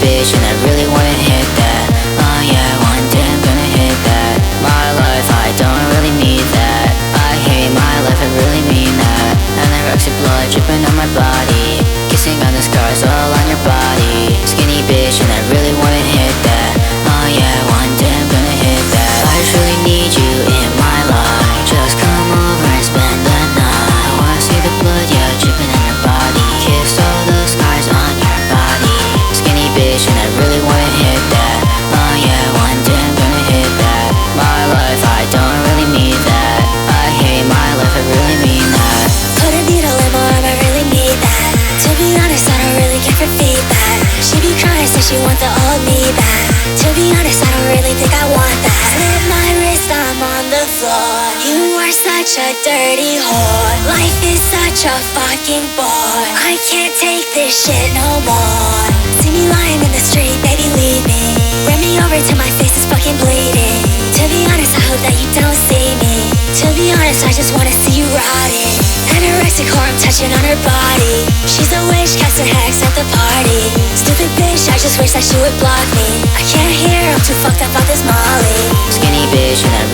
bitch and I really wanna hit that. Oh yeah, one day I'm gonna hit that. My life, I don't really need that. I hate my life, I really mean that. Anorexic blood dripping on my body, kissing on the scars all on your body. Skinny bitch and I really wanna hit that. Oh yeah, one day I'm gonna hit that. I truly need you in my life. Just come over and spend the night. I wanna see the blood, yeah, dripping on your body. Kiss all the scars on your body. Skinny bitch and I really wanna hit that. Oh yeah, one day I'm gonna hit that. My life, I don't really need that. I hate my life, I really mean that. Put a needle in my arm, I really need that. To be honest, I don't really care for feedback. She be crying, says she want the old me back. To be honest, I don't really think I want that. Slit my wrist, I'm on the floor. You are such a dirty whore. Life is such a fucking bore. I can't take this shit no more. See me lying in the street, baby, leave me. Run me over till my face is fucking bleeding. To be honest, I hope that you don't see me. To be honest, I just wanna see you rotting. Anorexic whore, I'm touching on her body. She's a witch, casting hex at the party. Stupid bitch, I just wish that she would block me. I can't hear, I'm too fucked up on this molly. Skinny bitch and I